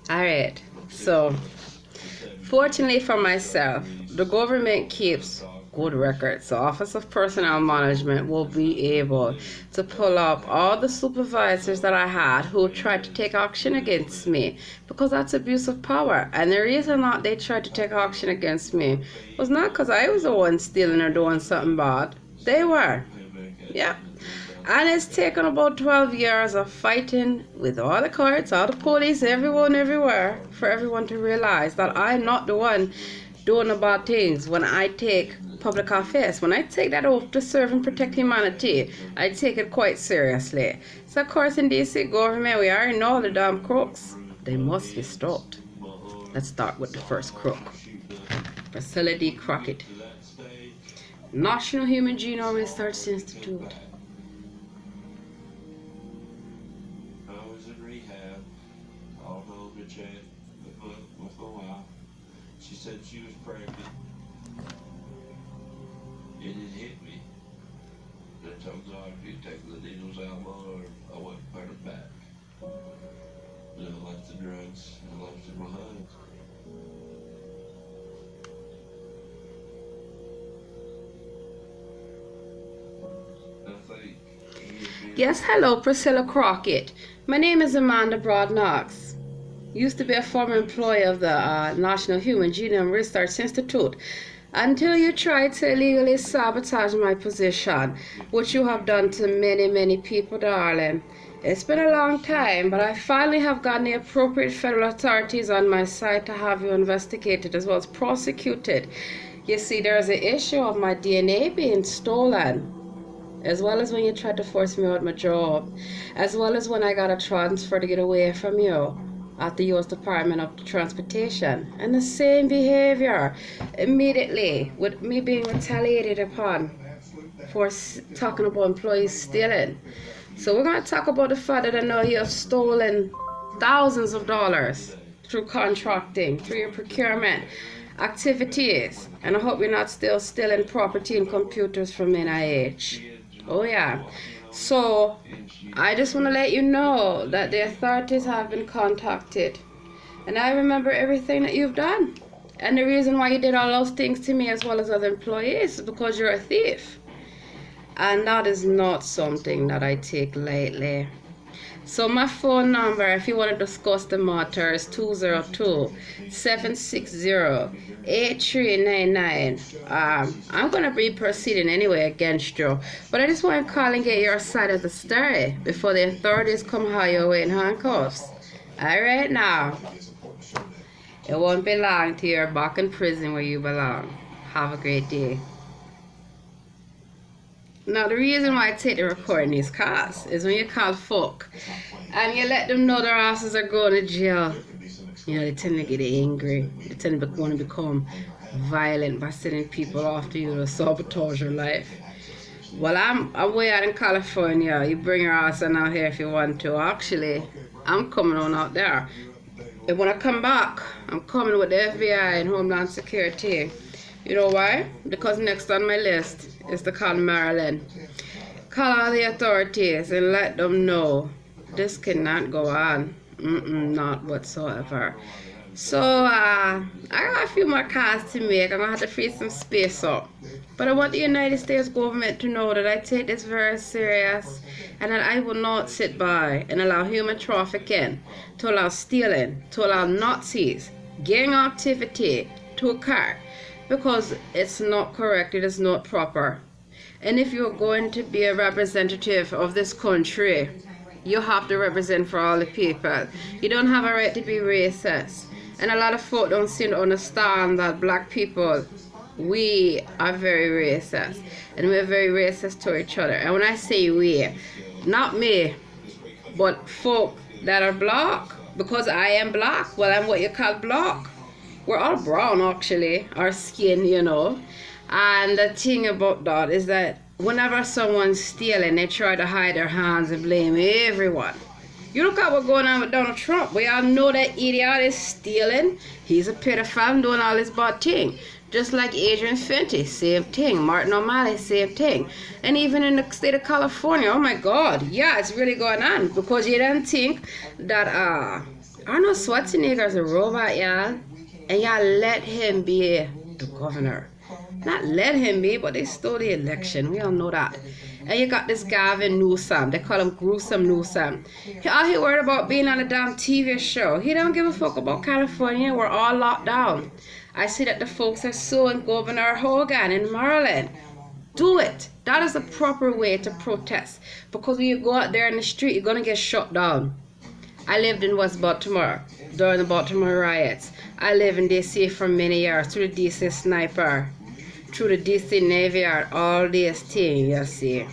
Alright, so fortunately for myself, the government keeps good records. So Office of Personnel Management will be able to pull up all the supervisors that I had who tried to take action against me, because that's abuse of power. And the reason that they tried to take action against me was not because I was the one stealing or doing something bad. They were. Yeah. And it's taken about 12 years of fighting with all the courts, all the police, everyone, everywhere, for everyone to realize that I'm not the one doing the bad things when I take public office. When I take that oath to serve and protect humanity, I take it quite seriously. So, of course, in DC government, we already know the damn crooks. They must be stopped. Let's start with the first crook. Priscilla D. Crockett. National Human Genome Research Institute. She said she was pregnant. It didn't hit me. I told God if you take the needles out, Lord, I wouldn't put it back. And I left the drugs and left it behind. Yes, hello, Priscilla Crockett. My name is Amanda Broad-Knox. Used to be a former employee of the National Human Genome Research Institute, until you tried to illegally sabotage my position, which you have done to many, many people, darling. It's been a long time, but I finally have gotten the appropriate federal authorities on my side to have you investigated as well as prosecuted. You see, there's an issue of my DNA being stolen, as well as when you tried to force me out of my job, as well as when I got a transfer to get away from you at the U.S. Department of Transportation. And the same behavior immediately with me being retaliated upon for talking about employees stealing. So we're going to talk about the fact that I know you have stolen thousands of dollars through contracting, through your procurement activities. And I hope you're not still stealing property and computers from NIH. Oh yeah. So I just want to let you know that the authorities have been contacted, and I remember everything that you've done. And the reason why you did all those things to me as well as other employees is because you're a thief, and that is not something that I take lightly. So my phone number, if you want to discuss the matter, is 202-760-8399. I'm going to be proceeding anyway against you, but I just want to call and get your side of the story before the authorities come haul you away in handcuffs. All right now. It won't be long till you're back in prison where you belong. Have a great day. Now, the reason why I take the recording these calls is when you call folk and you let them know their asses are going to jail, you know, they tend to get angry. They tend to want to become violent by sending people after you to sabotage your life. Well, I'm way out in California. You bring your ass on out here if you want to. Actually, I'm coming on out there. And when I come back, I'm coming with the FBI and Homeland Security. You know why? Because next on my list is to call Maryland. Call all the authorities and let them know this cannot go on. Not whatsoever. So, I got a few more calls to make. I'm going to have to free some space up. But I want the United States government to know that I take this very serious, and that I will not sit by and allow human trafficking, to allow stealing, to allow Nazis, gang activity to occur. Because it's not correct, it is not proper. And if you're going to be a representative of this country, you have to represent for all the people. You don't have a right to be racist. And a lot of folk don't seem to understand that black people, we are very racist. And we're very racist to each other. And when I say we, not me, but folk that are black, because I am black, well, I'm what you call black. We're all brown, actually, our skin, you know. And the thing about that is that whenever someone's stealing, they try to hide their hands and blame everyone. You look at what's going on with Donald Trump. We all know that idiot is stealing. He's a pedophile and doing all this bad thing. Just like Adrian Fenty, same thing. Martin O'Malley, same thing. And even in the state of California, oh my God, yeah, it's really going on. Because you don't think that Arnold Schwarzenegger is a robot, y'all. And y'all let him be the governor. Not let him be, but they stole the election. We all know that. And you got this Gavin Newsom. They call him Gruesome Newsom. All he worried about being on a damn TV show. He don't give a fuck about California. We're all locked down. I see that the folks are suing Governor Hogan in Maryland. Do it. That is the proper way to protest. Because when you go out there in the street, you're going to get shut down. I lived in West Baltimore during the Baltimore riots. I lived in D.C. for many years, through the D.C. sniper, through the D.C. Navy Yard, all this thing, you see.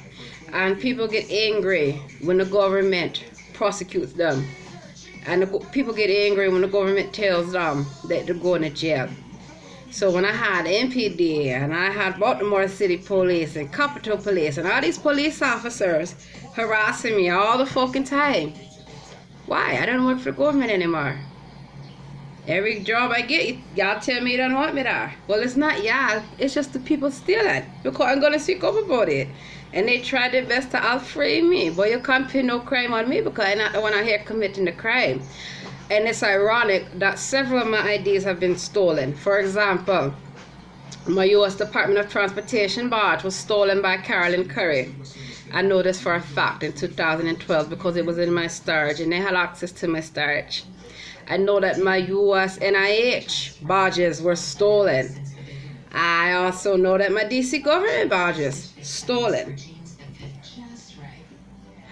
And people get angry when the government prosecutes them. And people get angry when the government tells them that they're going to jail. So when I had MPD and I had Baltimore City Police and Capitol Police and all these police officers harassing me all the fucking time. Why? I don't work for the government anymore. Every job I get, y'all tell me you don't want me there. Well, it's not y'all. It's just the people stealing. Because I'm going to speak up about it. And they try their best to out-frame me. But you can't pin no crime on me because I'm not the one out here committing the crime. And it's ironic that several of my IDs have been stolen. For example, my U.S. Department of Transportation badge was stolen by Carolyn Curry. I know this for a fact in 2012 because it was in my storage and they had access to my storage. I know that my U.S. NIH badges were stolen. I also know that my DC government badges stolen.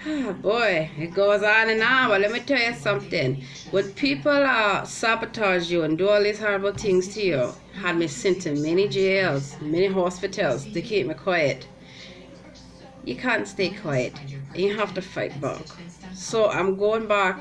Oh boy, it goes on and on, but let me tell you something. When people sabotage you and do all these horrible things to you, had me sent to many jails, many hospitals to keep me quiet. You can't stay quiet. You have to fight back. So I'm going back